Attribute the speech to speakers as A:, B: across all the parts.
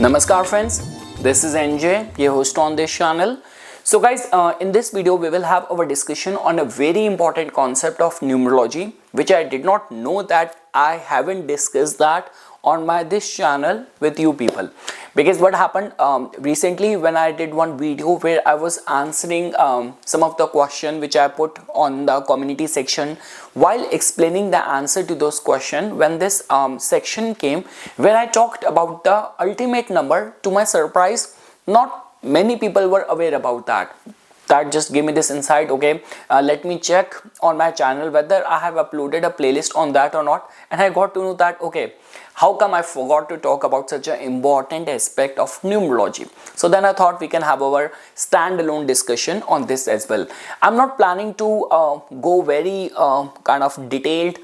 A: Namaskar friends, this is NJ, your host on this channel. So guys, in this video we will have our discussion on a very important concept of numerology, which I did not know that I haven't discussed that on this channel with you people. Because what happened recently when I did one video where I was answering some of the question which I put on the community section, while explaining the answer to those questions, when this section came where I talked about the ultimate number, to my surprise, not many people were aware about that. That just gave me this insight. Okay, let me check on my channel whether I have uploaded a playlist on that or not, and I got to know that okay, how come I forgot to talk about such an important aspect of numerology. So then I thought we can have our standalone discussion on this as well. I'm not planning to go very kind of detailed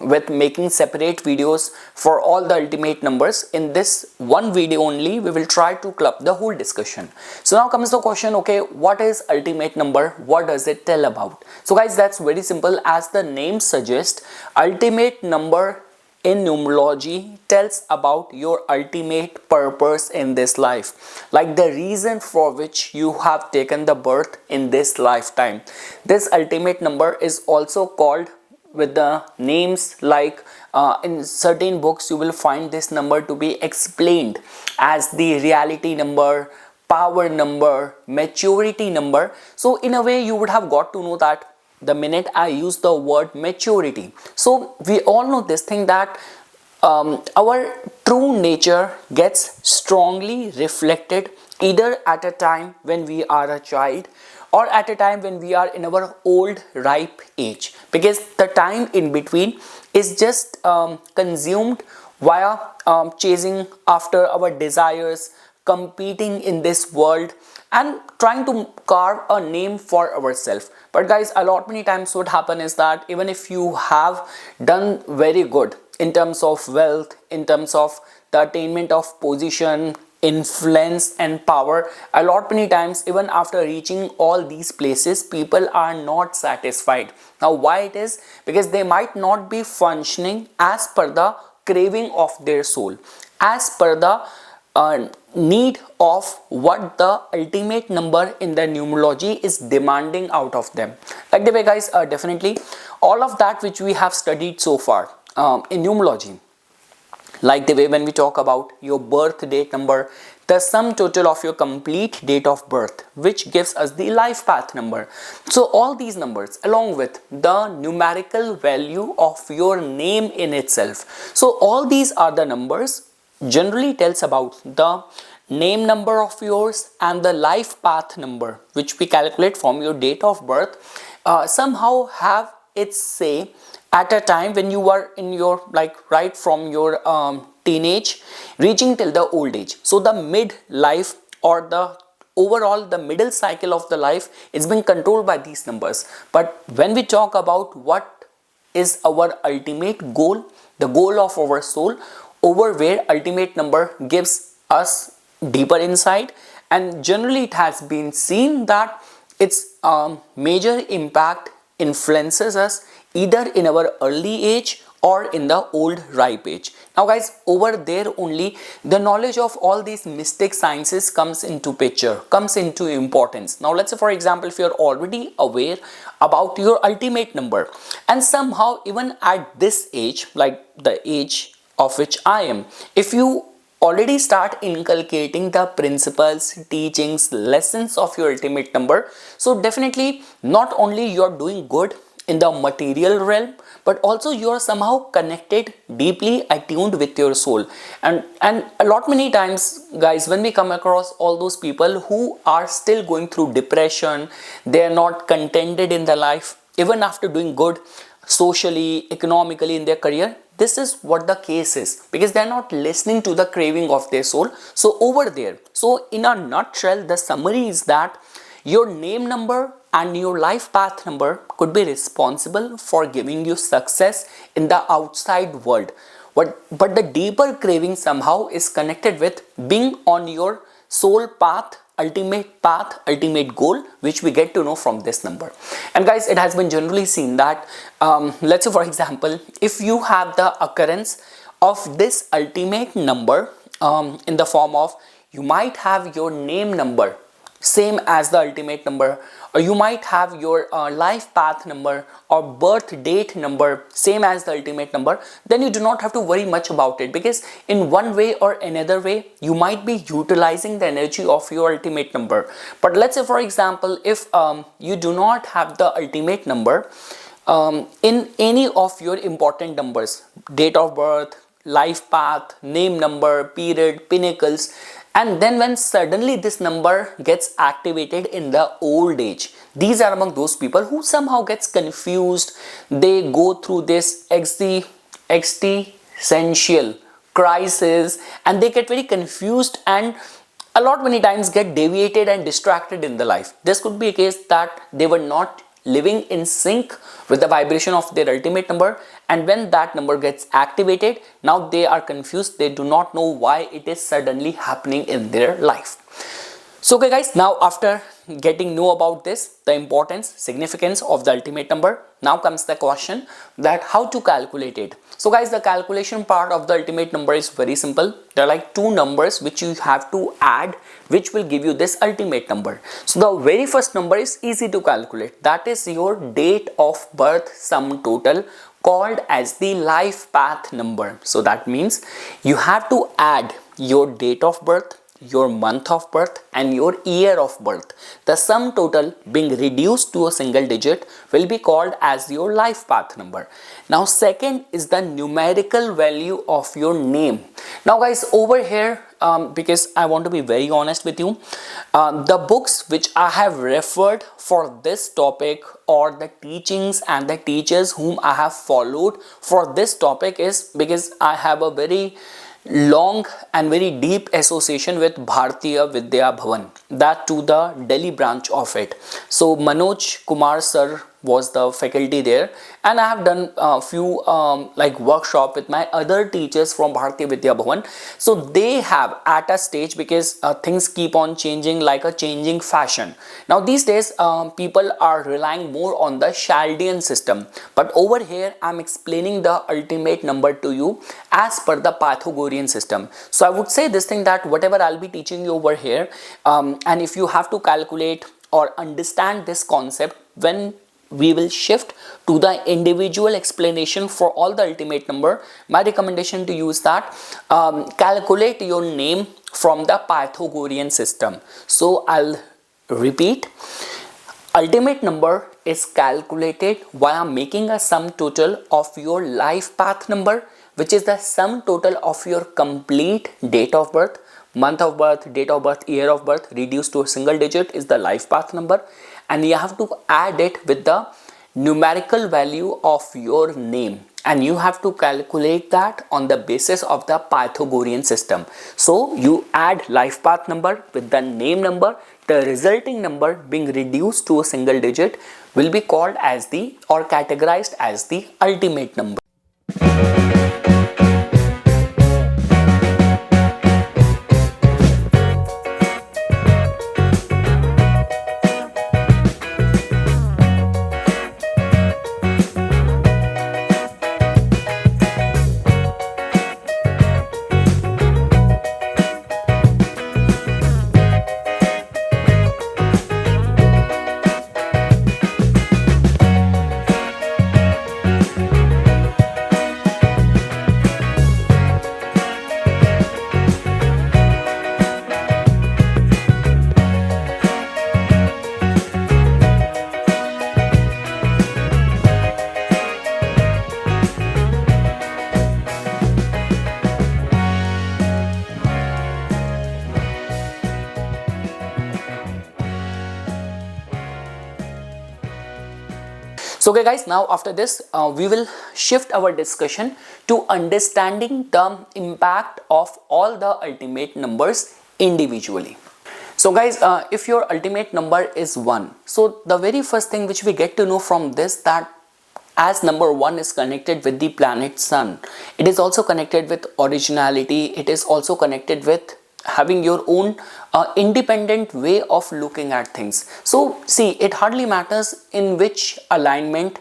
A: with making separate videos for all the ultimate numbers. In this one video only, we will try to club the whole discussion. So now comes the question, okay, what is ultimate number? What does it tell about? So guys, that's very simple. As the name suggests, ultimate number in numerology tells about your ultimate purpose in this life, like the reason for which you have taken the birth in this lifetime. This ultimate number is also called with the names like in certain books you will find this number to be explained as the reality number, power number, maturity number. So in a way you would have got to know that the minute I use the word maturity. So we all know this thing that our true nature gets strongly reflected either at a time when we are a child or at a time when we are in our old ripe age, because the time in between is just consumed via chasing after our desires, competing in this world and trying to carve a name for ourselves. But guys, a lot many times what happen is that even if you have done very good in terms of wealth, in terms of the attainment of position, influence and power, a lot many times even after reaching all these places, people are not satisfied. Now why it is? Because they might not be functioning as per the craving of their soul, as per the need of what the ultimate number in the numerology is demanding out of them. Like the way guys, definitely all of that which we have studied so far in numerology, like the way when we talk about your birth date number, the sum total of your complete date of birth, which gives us the life path number. So all these numbers along with the numerical value of your name in itself. So all these are the numbers generally tells about the name number of yours and the life path number, which we calculate from your date of birth, somehow have its say at a time when you are in your, like right from your teenage reaching till the old age. So the mid life or the overall the middle cycle of the life is being controlled by these numbers. But when we talk about what is our ultimate goal, the goal of our soul, over where ultimate number gives us deeper insight, and generally it has been seen that its major impact influences us either in our early age or in the old ripe age. Now guys, over there only the knowledge of all these mystic sciences comes into picture, comes into importance. Now let's say for example, if you're already aware about your ultimate number, and somehow even at this age, like the age of which I am, if you already start inculcating the principles, teachings, lessons of your ultimate number, so definitely not only you're doing good in the material realm, but also you are somehow connected, deeply attuned with your soul. And a lot many times guys, when we come across all those people who are still going through depression, they are not contented in their life even after doing good socially, economically in their career, this is what the case is, because they are not listening to the craving of their soul. So over there, so in a nutshell, the summary is that your name number and your life path number could be responsible for giving you success in the outside world. But the deeper craving somehow is connected with being on your soul path, ultimate goal, which we get to know from this number. And guys, it has been generally seen that let's say for example, if you have the occurrence of this ultimate number in the form of, you might have your name number same as the ultimate number, or you might have your life path number or birth date number same as the ultimate number, then you do not have to worry much about it, because in one way or another way you might be utilizing the energy of your ultimate number. But let's say, for example, if you do not have the ultimate number in any of your important numbers, date of birth, life path, name number, period, pinnacles, and then when suddenly this number gets activated in the old age, these are among those people who somehow gets confused. They go through this existential crisis and they get very confused and a lot many times get deviated and distracted in the life. This could be a case that they were not living in sync with the vibration of their ultimate number, and when that number gets activated, now they are confused. They do not know why it is suddenly happening in their life. So okay guys, now after getting know about this, the importance, significance of the ultimate number, now comes the question that how to calculate it. So guys, the calculation part of the ultimate number is very simple. There are like two numbers which you have to add, which will give you this ultimate number. So the very first number is easy to calculate. That is your date of birth sum total, called as the life path number. So that means you have to add your date of birth, your month of birth and your year of birth. The sum total being reduced to a single digit will be called as your life path number. Now second is the numerical value of your name. Now guys, over here, because I want to be very honest with you, the books which I have referred for this topic, or the teachings and the teachers whom I have followed for this topic, is because I have a very long and very deep association with Bharatiya Vidya Bhavan, that to the Delhi branch of it. So Manoj Kumar sir was the faculty there, and I have done a few like workshop with my other teachers from Bharatiya Vidya Bhavan. So they have at a stage, because things keep on changing like a changing fashion. Now these days people are relying more on the Chaldean system, but over here I am explaining the ultimate number to you as per the Pythagorean system. So I would say this thing, that whatever I'll be teaching you over here, and if you have to calculate or understand this concept, when we will shift to the individual explanation for all the ultimate number, my recommendation to you is that calculate your name from the Pythagorean system. So I'll repeat, ultimate number is calculated via making a sum total of your life path number, which is the sum total of your complete date of birth, month of birth, date of birth, year of birth reduced to a single digit is the life path number, and you have to add it with the numerical value of your name, and you have to calculate that on the basis of the Pythagorean system. So you add life path number with the name number, the resulting number being reduced to a single digit will be called as the, or categorized as the ultimate number. So okay guys, now after this we will shift our discussion to understanding the impact of all the ultimate numbers individually. So guys, if your ultimate number is 1, so the very first thing which we get to know from this, that as number 1 is connected with the planet Sun, it is also connected with originality, it is also connected with having your own independent way of looking at things. So see, it hardly matters in which alignment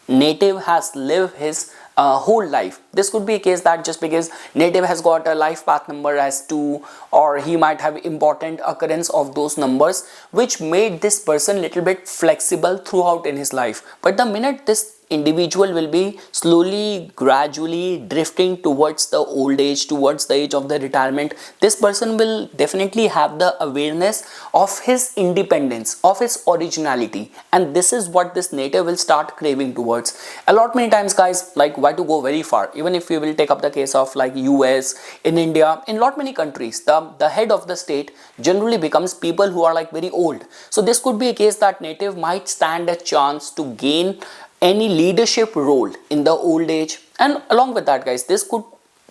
A: native has lived his whole life. This could be a case that just because native has got a life path number as 2, or he might have important occurrence of those numbers which made this person little bit flexible throughout in his life. But the minute this individual will be slowly gradually drifting towards the old age, towards the age of the retirement, this person will definitely have the awareness of his independence, of his originality, and this is what this native will start craving towards. A lot many times, guys, like, why to go very far? Even if you will take up the case of like US, in India, in lot many countries, the head of the state generally becomes people who are like very old. So this could be a case that native might stand a chance to gain any leadership role in the old age. And along with that, guys, this could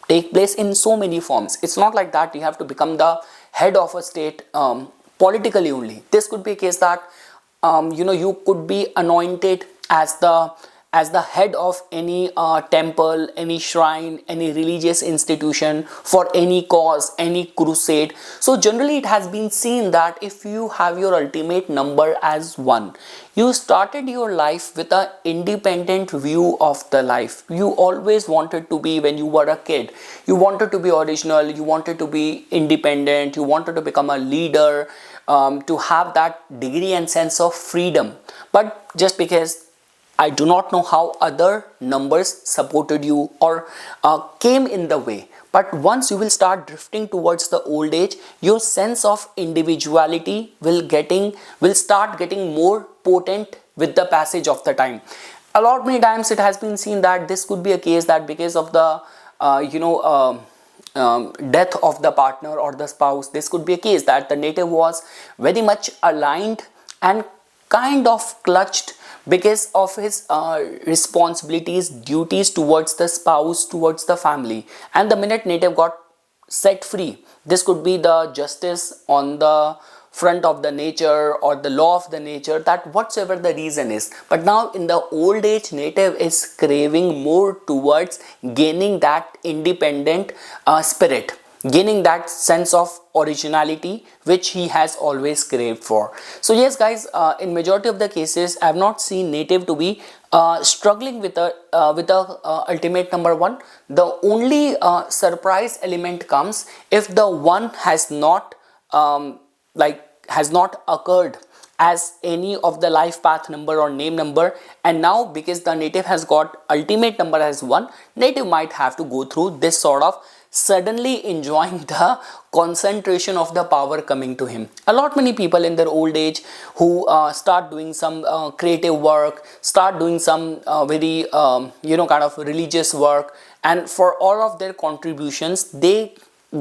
A: take place in so many forms. It's not like that you have to become the head of a state politically only. This could be a case that you could be anointed as the head of any temple, any shrine, any religious institution for any cause, any crusade. So generally it has been seen that if you have your ultimate number as 1, you started your life with an independent view of the life. You always wanted to be, when you were a kid, you wanted to be original, you wanted to be independent, you wanted to become a leader, to have that degree and sense of freedom. But just because I do not know how other numbers supported you or came in the way, but once you will start drifting towards the old age, your sense of individuality will start getting more potent with the passage of the time. A lot many times it has been seen that this could be a case that because of the death of the partner or the spouse, this could be a case that the native was very much aligned and kind of clutched because of his responsibilities, duties towards the spouse, towards the family. And the minute native got set free, this could be the justice on the front of the nature or the law of the nature, that whatsoever the reason is. But now in the old age, native is craving more towards gaining that independent spirit, gaining that sense of originality which he has always craved for. So yes, guys, in majority of the cases I have not seen native to be struggling with a ultimate number 1. The only surprise element comes if the 1 has not occurred as any of the life path number or name number, and now because the native has got ultimate number as 1, native might have to go through this sort of suddenly enjoying the concentration of the power coming to him. A lot many people in their old age who start doing some creative work, start doing some very kind of religious work, and for all of their contributions they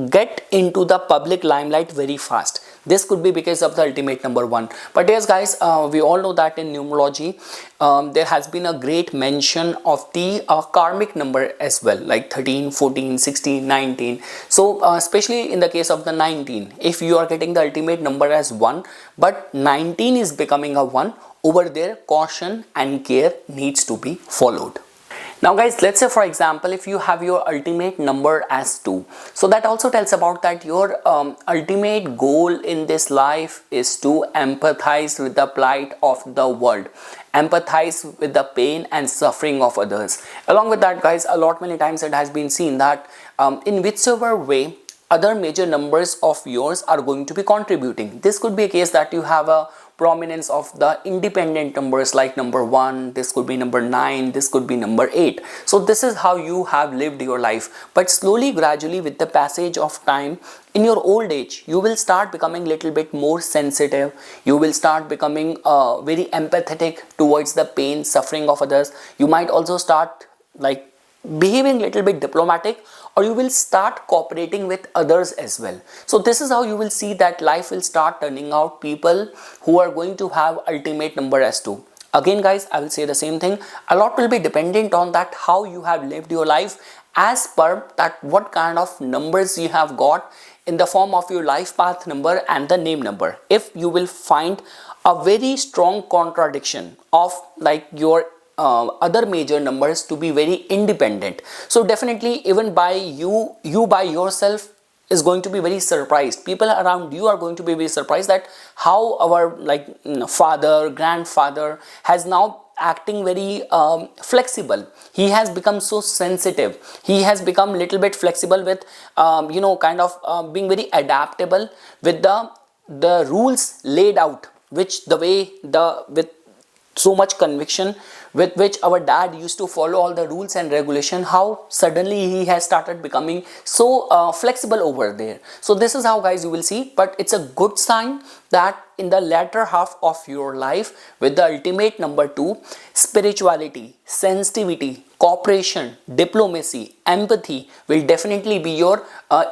A: get into the public limelight very fast. This could be because of the ultimate number 1. But yes, guys, we all know that in numerology there has been a great mention of the karmic number as well, like 13, 14, 16, 19. So especially in the case of the 19, if you are getting the ultimate number as 1 but 19 is becoming a 1, over there caution and care needs to be followed. Now guys, let's say for example if you have your ultimate number as 2, so that also tells about that your ultimate goal in this life is to empathize with the plight of the world, empathize with the pain and suffering of others. Along with that, guys, a lot many times it has been seen that in whichever way other major numbers of yours are going to be contributing. This could be a case that you have a prominence of the independent numbers like number 1, this could be number 9, this could be number 8. So this is how you have lived your life. But slowly, gradually, with the passage of time, in your old age, you will start becoming little bit more sensitive. You will start becoming very empathetic towards the pain, suffering of others. You might also start like behaving little bit diplomatic, or you will start cooperating with others as well. So this is how you will see that life will start turning out people who are going to have ultimate number as 2. Again, guys, I will say the same thing. A lot will be dependent on that how you have lived your life, as per that what kind of numbers you have got in the form of your life path number and the name number. If you will find a very strong contradiction of like your other major numbers to be very independent, so definitely even by you by yourself is going to be very surprised. People around you are going to be very surprised that how our father, grandfather has now acting very flexible. He has become so sensitive. He has become little bit flexible with kind of being very adaptable with the rules laid out, which the way the with so much conviction with which our dad used to follow all the rules and regulation, how suddenly he has started becoming so flexible over there. So this is how, guys, you will see. But it's a good sign that in the latter half of your life, with the ultimate number 2, spirituality, sensitivity, cooperation, diplomacy, empathy will definitely be your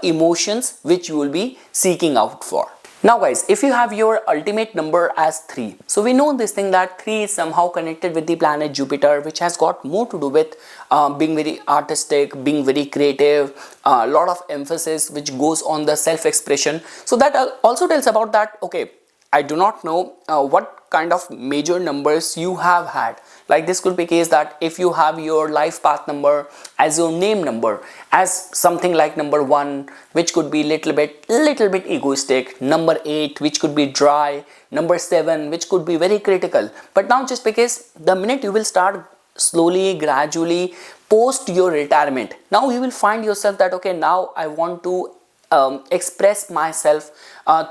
A: emotions which you will be seeking out for. Now, guys, if you have your ultimate number as 3, so we know this thing that 3 is somehow connected with the planet Jupiter, which has got more to do with being very artistic, being very creative, a lot of emphasis which goes on the self-expression. So that also tells about that, okay, I do not know what kind of major numbers you have had. Like this could be case that if you have your life path number as your name number, as something like number 1, which could be little bit egoistic, number 8, which could be dry, number 7, which could be very critical. But now, just because the minute you will start slowly, gradually post your retirement, now you will find yourself that, okay, now I want to express myself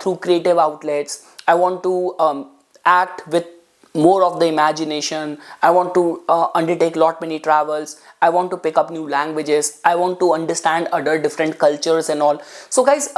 A: through creative outlets. I want to act with more of the imagination. I want to undertake lot many travels. I want to pick up new languages. I want to understand other different cultures and all. So, guys,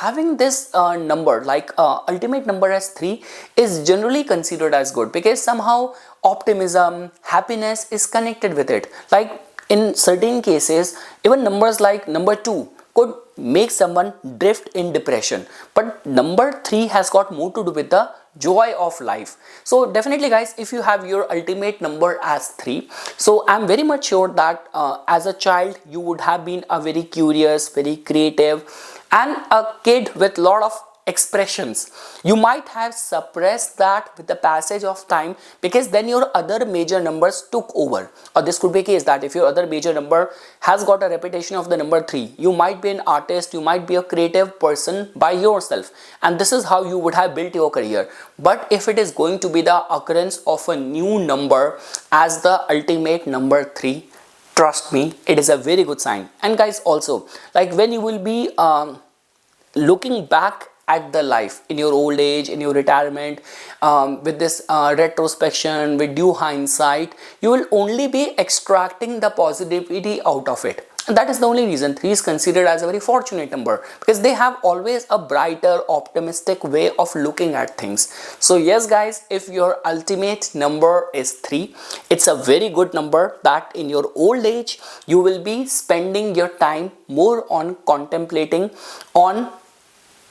A: having this number like ultimate number as 3 is generally considered as good, because somehow optimism, happiness is connected with it. Like in certain cases, even numbers like number 2 could make someone drift in depression, but number 3 has got more to do with the joy of life. So definitely, guys, if you have your ultimate number as 3, so I'm very much sure that as a child you would have been a very curious, very creative, and a kid with lot of expressions. You might have suppressed that with the passage of time, because then your other major numbers took over. Or this could be a case that if your other major number has got a reputation of the number 3, you might be an artist, you might be a creative person by yourself, and this is how you would have built your career. But if it is going to be the occurrence of a new number as the ultimate number 3, trust me, it is a very good sign. And guys, also, like when you will be looking back at the life in your old age, in your retirement, with this retrospection, with due hindsight, you will only be extracting the positivity out of it. And that is the only reason 3 is considered as a very fortunate number, because they have always a brighter, optimistic way of looking at things. So yes, guys, if your ultimate number is 3, it's a very good number that in your old age you will be spending your time more on contemplating on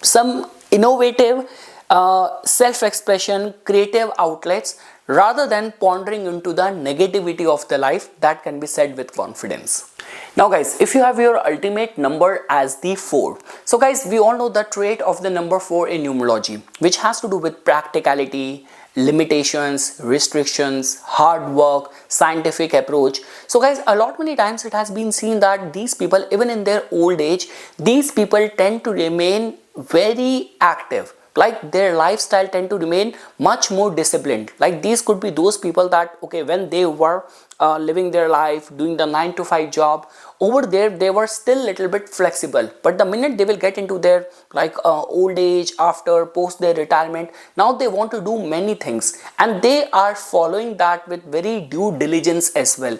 A: some innovative self-expression, creative outlets, rather than pondering into the negativity of the life. That can be said with confidence. Now, guys, if you have your ultimate number as the 4, so guys, we all know the trait of the number 4 in numerology, which has to do with practicality, limitations, restrictions, hard work, scientific approach. So guys, a lot many times it has been seen that these people, even in their old age, these people tend to remain very active. Like their lifestyle tend to remain much more disciplined. Like these could be those people that, okay, when they were living their life, doing the 9 to 5 job, over there they were still little bit flexible. But the minute they will get into their old age, after post their retirement, now they want to do many things, and they are following that with very due diligence as well.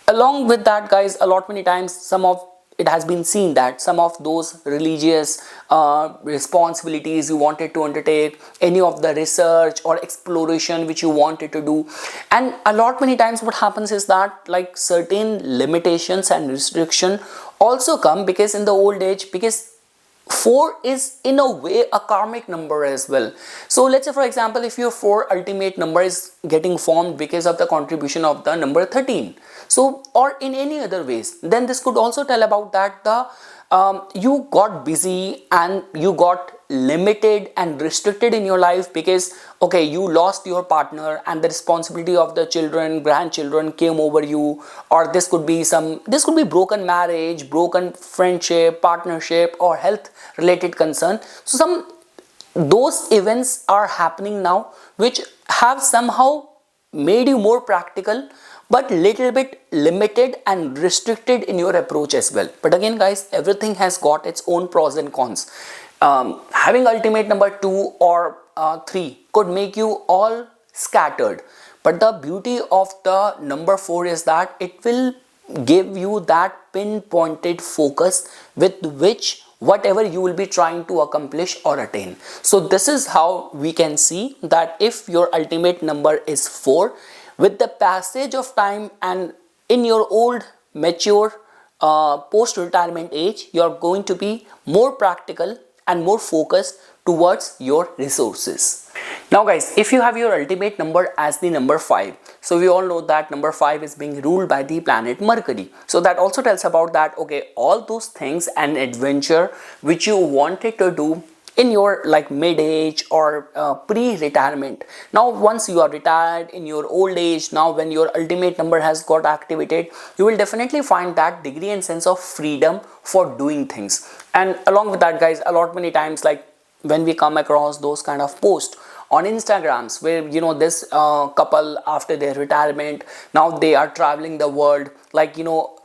A: Along with that, guys, a lot many times it has been seen that some of those religious responsibilities you wanted to undertake, any of the research or exploration which you wanted to do, and a lot many times what happens is that like certain limitations and restriction also come, because in the old age, because 4 is in a way a karmic number as well. So let's say, for example, if your 4 ultimate number is getting formed because of the contribution of the number 13, so or in any other ways, then this could also tell about that you got busy and you got limited and restricted in your life, because okay, you lost your partner and the responsibility of the children, grandchildren came over you, or this could be broken marriage, broken friendship, partnership, or health related concern. So those events are happening now which have somehow made you more practical, but little bit limited and restricted in your approach as well. But again guys, everything has got its own pros and cons. Having ultimate number 2 or 3 could make you all scattered, but the beauty of the number 4 is that it will give you that pinpointed focus with which whatever you will be trying to accomplish or attain. So this is how we can see that if your ultimate number is 4, with the passage of time and in your old mature post-retirement age, you are going to be more practical and more focused towards your resources. Now guys, if you have your ultimate number as the number 5, so we all know that number 5 is being ruled by the planet Mercury. So that also tells about that, okay, all those things and adventure which you wanted to do in your like mid-age or pre-retirement. Now once you are retired in your old age, now when your ultimate number has got activated, you will definitely find that degree and sense of freedom for doing things. And along with that guys, a lot many times, like when we come across those kind of posts on Instagrams where this couple after their retirement, now they are traveling the world, like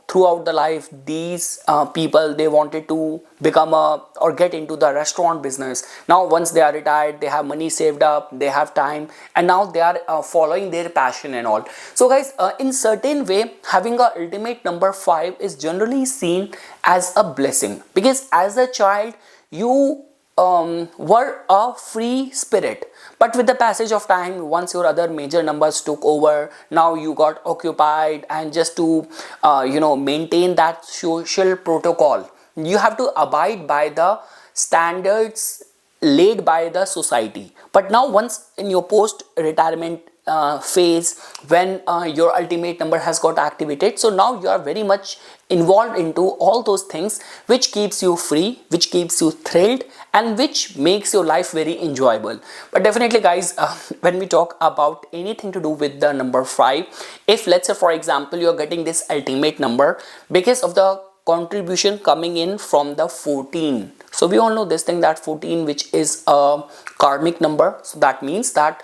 A: throughout the life, these people, they wanted to become or get into the restaurant business. Now once they are retired, they have money saved up, they have time, and now they are following their passion and all. So guys, in certain way, having a ultimate number 5 is generally seen as a blessing, because as a child you were a free spirit, but with the passage of time, once your other major numbers took over, now you got occupied, and just to maintain that social protocol, you have to abide by the standards laid by the society. But now once in your post retirement phase, when your ultimate number has got activated, so now you are very much involved into all those things which keeps you free, which keeps you thrilled, and which makes your life very enjoyable. But definitely guys, when we talk about anything to do with the number 5, if let's say for example you are getting this ultimate number because of the contribution coming in from the 14, so we all know this thing, that 14 which is a karmic number, so that means that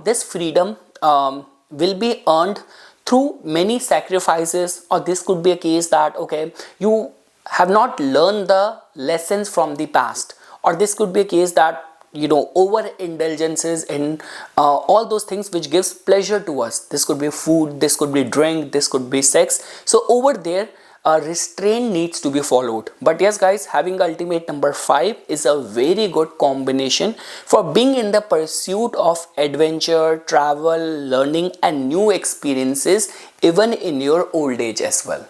A: this freedom will be earned through many sacrifices, or this could be a case that okay, you have not learned the lessons from the past, or this could be a case that over indulgences in all those things which gives pleasure to us. This could be food, this could be drink, this could be sex. So over there a restraint needs to be followed. But yes guys, having ultimate number 5 is a very good combination for being in the pursuit of adventure, travel, learning and new experiences even in your old age as well.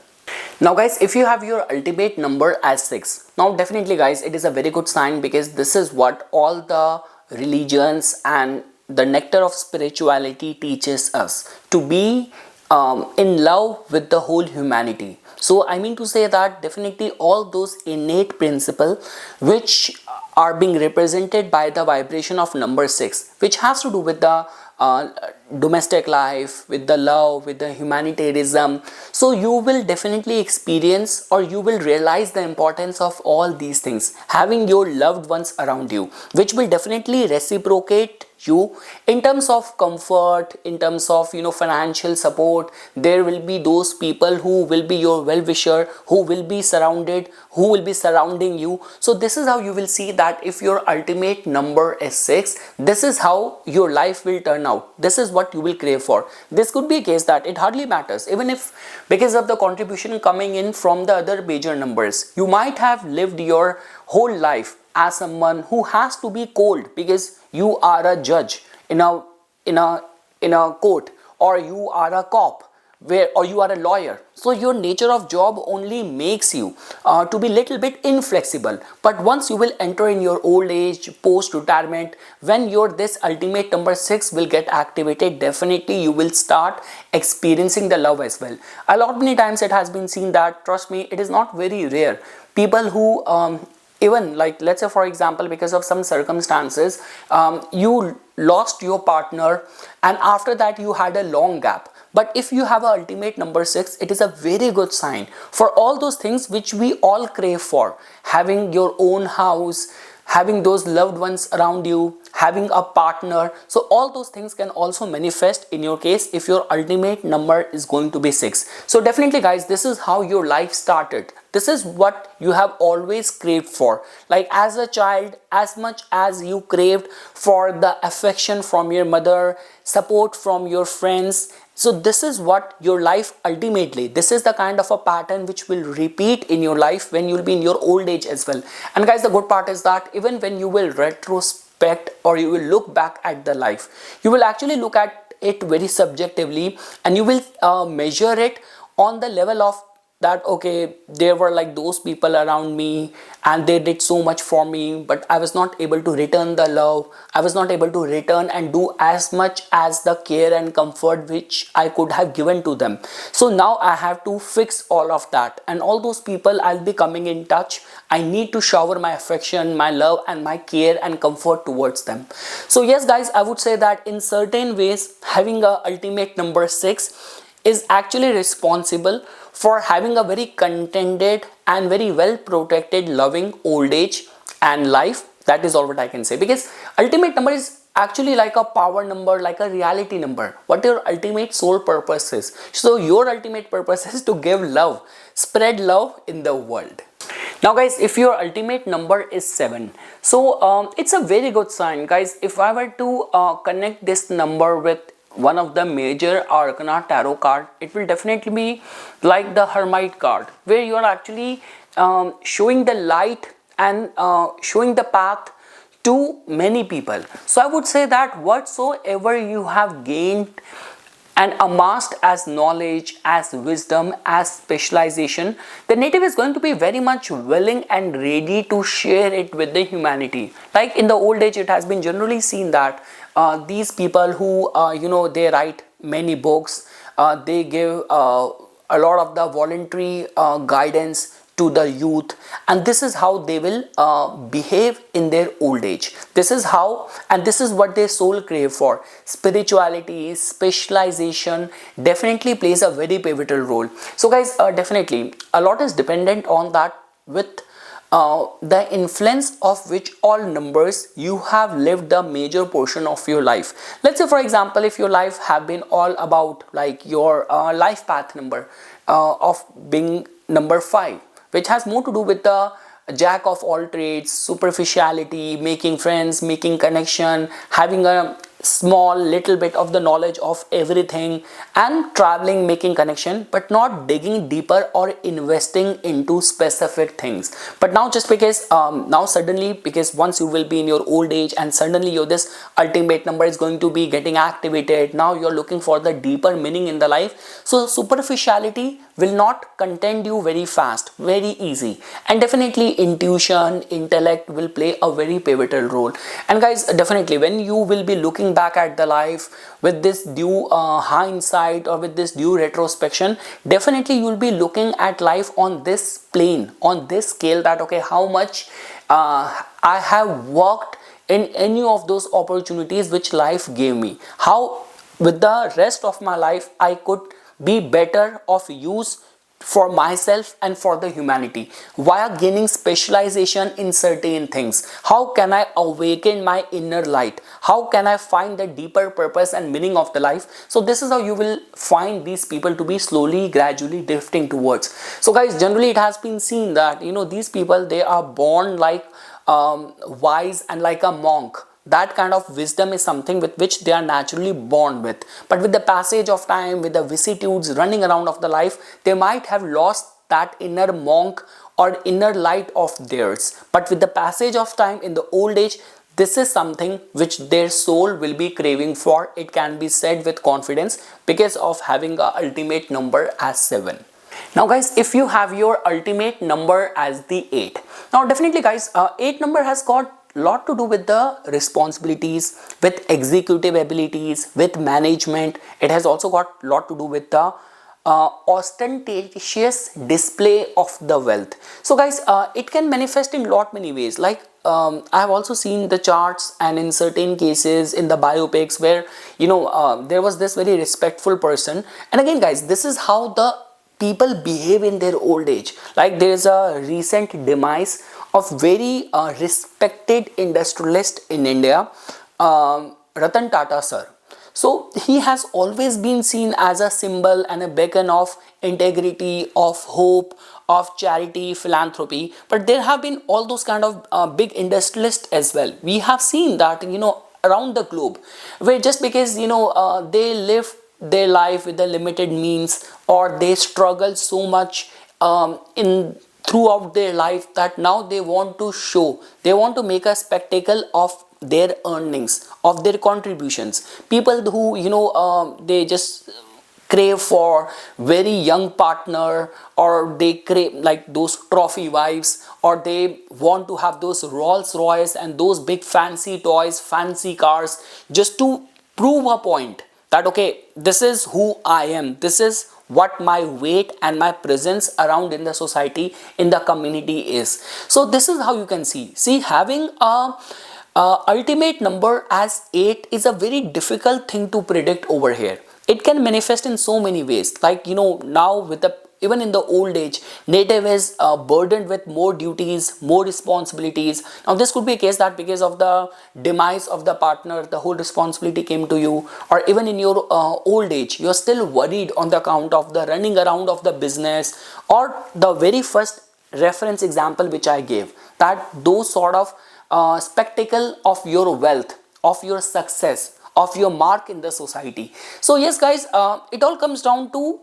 A: Now guys, if you have your ultimate number as 6, now definitely guys, it is a very good sign, because this is what all the religions and the nectar of spirituality teaches us, to be in love with the whole humanity. So I mean to say that definitely all those innate principles which are being represented by the vibration of number 6, which has to do with the domestic life, with the love, with the humanitarianism. So you will definitely experience, or you will realize the importance of all these things, having your loved ones around you, which will definitely reciprocate you in terms of comfort, in terms of financial support. There will be those people who will be your well-wisher, who will be surrounding you. So this is how you will see that if your ultimate number is 6, this is how your life will turn out. This is what you will crave for. This could be a case that it hardly matters, even if because of the contribution coming in from the other major numbers, you might have lived your whole life as someone who has to be cold because you are a judge in a court, or you are a cop, or you are a lawyer. So your nature of job only makes you to be little bit inflexible. But once you will enter in your old age, post retirement, when your this ultimate number 6 will get activated, definitely you will start experiencing the love as well. A lot many times it has been seen that, trust me, it is not very rare, people who even like let's say for example because of some circumstances you lost your partner, and after that you had a long gap. But if you have an ultimate number 6, it is a very good sign for all those things which we all crave for: having your own house, having those loved ones around you, having a partner. So all those things can also manifest in your case if your ultimate number is going to be 6. So definitely guys, this is how your life started. This is what you have always craved for. Like as a child, as much as you craved for the affection from your mother, support from your friends, so this is what your life ultimately, this is the kind of a pattern which will repeat in your life when you'll be in your old age as well. And guys, the good part is that even when you will retrospect or you will look back at the life, you will actually look at it very subjectively, and you will measure it on the level of that, okay, there were like those people around me and they did so much for me, but I was not able to return the love. I was not able to return and do as much as the care and comfort which I could have given to them. So now I have to fix all of that, and all those people I'll be coming in touch. I need to shower my affection, my love and my care and comfort towards them. So yes guys, I would say that in certain ways having a ultimate number 6 is actually responsible for having a very contented and very well protected loving old age and life. That is all what I can say, because ultimate number is actually like a power number, like a reality number, what your ultimate soul purpose is. So your ultimate purpose is to give love, spread love in the world. Now guys, if your ultimate number is 7, so it's a very good sign guys. If I were to connect this number with one of the major arcana tarot card, it will definitely be like the Hermit card, where you are actually showing the light and showing the path to many people. So I would say that whatsoever you have gained and amassed as knowledge, as wisdom, as specialization, the native is going to be very much willing and ready to share it with the humanity. Like in the old age, it has been generally seen that these people who they write many books, they give a lot of the voluntary guidance to the youth, and this is how they will behave in their old age. This is how, and this is what their soul crave for. Spirituality, specialization definitely plays a very pivotal role. So guys, definitely a lot is dependent on that, with the influence of which all numbers you have lived the major portion of your life. Let's say for example, if your life have been all about like your life path number of being number 5, which has more to do with the jack of all trades, superficiality, making friends, making connection, having a small little bit of the knowledge of everything, and traveling, making connection, but not digging deeper or investing into specific things. But now just because now suddenly, because once you will be in your old age and suddenly your this ultimate number is going to be getting activated, now you're looking for the deeper meaning in the life. So superficiality will not contend you very fast, very easy, and definitely intuition, intellect will play a very pivotal role. And guys, definitely when you will be looking back at the life with this due hindsight or with this due retrospection, definitely you will be looking at life on this plane, on this scale, that okay, how much I have worked in any of those opportunities which life gave me, how with the rest of my life I could be better of use for myself and for the humanity via gaining specialization in certain things. How can I awaken my inner light? How can I find the deeper purpose and meaning of the life? So this is how you will find these people to be slowly, gradually drifting towards. So guys, generally it has been seen that these people, they are born like wise and like a monk. That kind of wisdom is something with which they are naturally born with. But with the passage of time, with the vicissitudes running around of the life, they might have lost that inner monk or inner light of theirs. But with the passage of time in the old age, this is something which their soul will be craving for. It can be said with confidence because of having a ultimate number as 7. Now guys, if you have your ultimate number as the 8, now definitely guys, 8 number has got lot to do with the responsibilities, with executive abilities, with management. It has also got lot to do with the ostentatious display of the wealth. So guys, it can manifest in lot many ways. Like I have also seen the charts, and in certain cases in the biopics where there was this very respectful person. And again guys, this is how the people behave in their old age. Like there is a recent demise of very respected industrialist in India, Ratan Tata sir. So he has always been seen as a symbol and a beacon of integrity, of hope, of charity, philanthropy. But there have been all those kind of big industrialists as well. We have seen that, around the globe, where just because, they live their life with the limited means, or they struggle so much in throughout their life, that now they want to show, they want to make a spectacle of their earnings, of their contributions. People who, they just crave for very young partner, or they crave like those trophy wives, or they want to have those Rolls Royce and those big fancy toys, fancy cars, just to prove a point that, okay, this is who I am, this is what my weight and my presence around in the society, in the community is. So this is how you can see having a ultimate number as 8 is a very difficult thing to predict over here. It can manifest in so many ways. Like, now with the, even in the old age, native is burdened with more duties, more responsibilities. Now this could be a case that because of the demise of the partner, the whole responsibility came to you, or even in your old age, you're still worried on the account of the running around of the business, or the very first reference example which I gave, that those sort of spectacle of your wealth, of your success, of your mark in the society. So yes guys, it all comes down to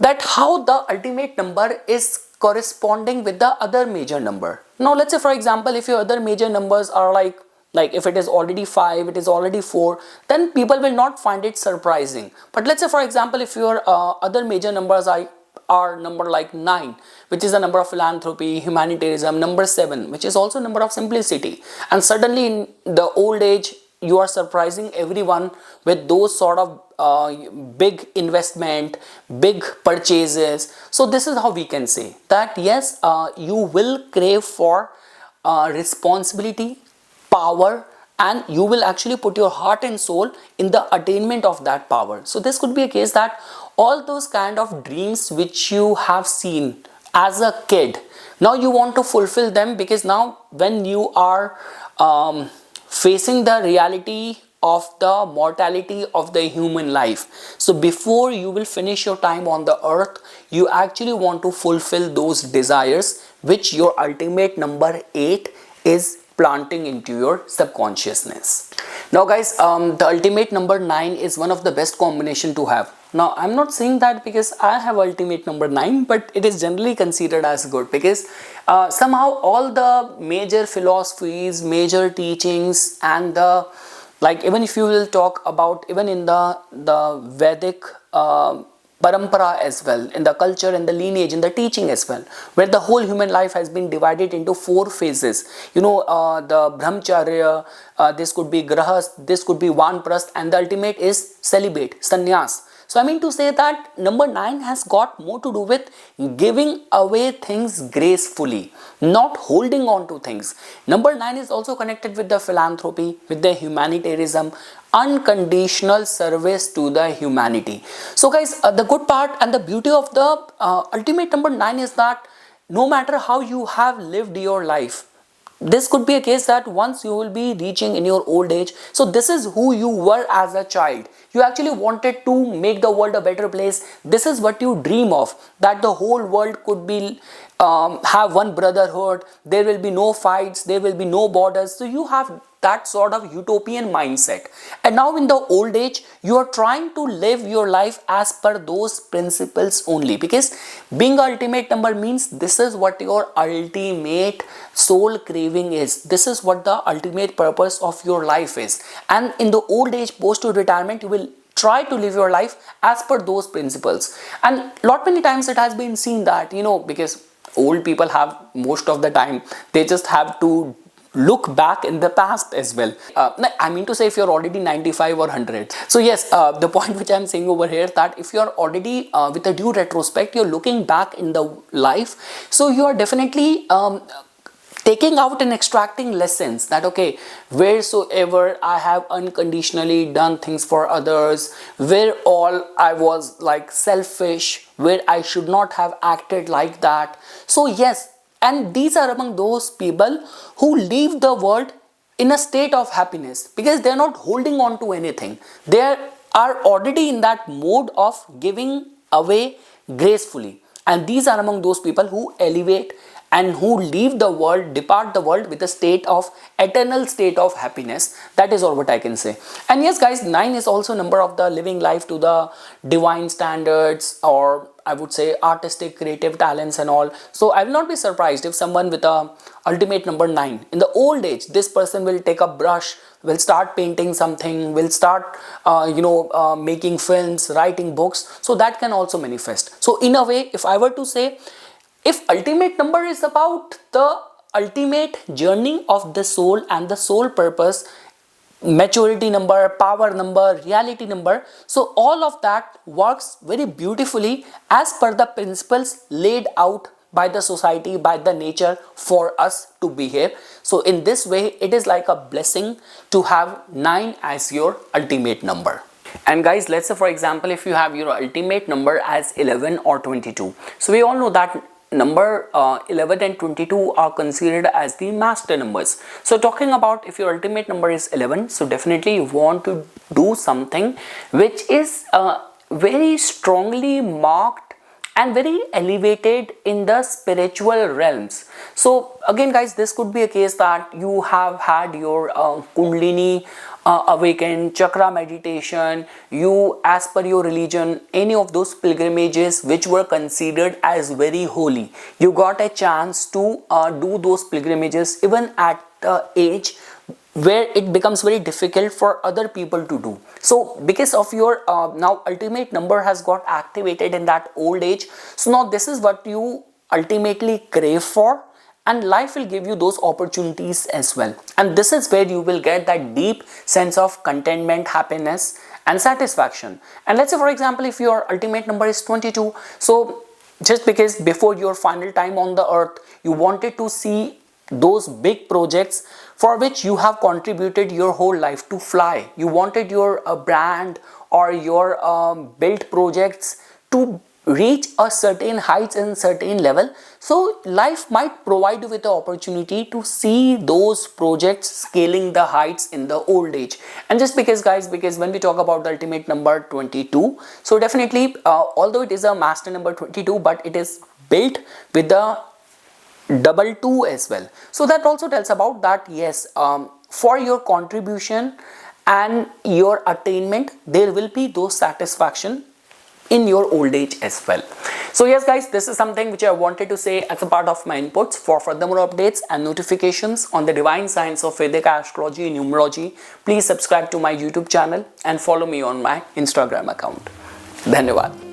A: that how the ultimate number is corresponding with the other major number. Now let's say for example, if your other major numbers are like if it is already 5, it is already 4, then people will not find it surprising. But let's say for example, if your other major numbers are number like 9, which is a number of philanthropy, humanitarianism, number 7, which is also number of simplicity, and suddenly in the old age you are surprising everyone with those sort of big investment, big purchases. So this is how we can say that yes, you will crave for responsibility, power, and you will actually put your heart and soul in the attainment of that power. So this could be a case that all those kind of dreams which you have seen as a kid, now you want to fulfill them, because now when you are facing the reality of the mortality of the human life, so before you will finish your time on the earth, you actually want to fulfill those desires which your ultimate number 8 is planting into your subconsciousness. Now guys, the ultimate number 9 is one of the best combination to have. Now I'm not saying that because I have ultimate number 9, but it is generally considered as good, because somehow all the major philosophies, major teachings, and the, like, even if you will talk about even in the Vedic parampara as well, in the culture and the lineage, in the teaching as well, where the whole human life has been divided into 4 phases. The brahmacharya, this could be grahast, this could be vanprasth, and the ultimate is celibate, sannyas. So I mean to say that number 9 has got more to do with giving away things gracefully, not holding on to things. Number 9 is also connected with the philanthropy, with the humanitarianism, unconditional service to the humanity. So guys, the good part and the beauty of the ultimate number 9 is that no matter how you have lived your life, this could be a case that once you will be reaching in your old age, so this is who you were as a child. You actually wanted to make the world a better place. This is what you dream of, that the whole world could be have one brotherhood, there will be no fights, there will be no borders. So you have that sort of utopian mindset, and now in the old age you are trying to live your life as per those principles only, because being ultimate number means this is what your ultimate soul craving is, this is what the ultimate purpose of your life is. And in the old age, post to retirement, you will try to live your life as per those principles. And lot many times it has been seen that, because old people have, most of the time they just have to look back in the past as well. I mean to say, if you're already 95 or 100. So yes, the point which I'm saying over here, that if you're already with a due retrospect, you're looking back in the life, so you are definitely taking out and extracting lessons that okay, wheresoever I have unconditionally done things for others, where all I was like selfish, where I should not have acted like that. So yes, and these are among those people who leave the world in a state of happiness because they are not holding on to anything. They are already in that mode of giving away gracefully, and these are among those people who elevate and who leave the world, depart the world with a state of eternal state of happiness. That is all what I can say. And yes guys, 9 is also number of the living life to the divine standards, or I would say artistic creative talents and all. So I will not be surprised if someone with a ultimate number 9 in the old age, this person will take a brush, will start painting something, will start making films, writing books. So that can also manifest. So in a way, if I were to say, if ultimate number is about the ultimate journey of the soul and the soul purpose, maturity number, power number, reality number, so all of that works very beautifully as per the principles laid out by the society, by the nature for us to behave. So in this way, it is like a blessing to have 9 as your ultimate number. And guys, let's say for example, if you have your ultimate number as 11 or 22. So we all know that number 11 and 22 are considered as the master numbers. So talking about if your ultimate number is 11, so definitely you want to do something which is very strongly marked and very elevated in the spiritual realms. So again guys, this could be a case that you have had your Kundalini awakened, chakra meditation, you as per your religion, any of those pilgrimages which were considered as very holy, you got a chance to do those pilgrimages even at the age where it becomes very difficult for other people to do. So because of your now ultimate number has got activated in that old age, so now this is what you ultimately crave for, and life will give you those opportunities as well. And this is where you will get that deep sense of contentment, happiness and satisfaction. And let's say for example, if your ultimate number is 22, so just because before your final time on the earth, you wanted to see those big projects for which you have contributed your whole life to fly. You wanted your brand or your built projects to reach a certain heights and certain level. So life might provide you with the opportunity to see those projects scaling the heights in the old age. And just because guys, because when we talk about the ultimate number 22, so definitely although it is a master number 22, but it is built with the double 2 as well. So that also tells about that yes, for your contribution and your attainment, there will be those satisfaction in your old age as well. So yes guys, this is something which I wanted to say as a part of my inputs. For furthermore updates and notifications on the divine science of Vedic astrology and numerology, please subscribe to my YouTube channel and follow me on my Instagram account. Dhanyavad.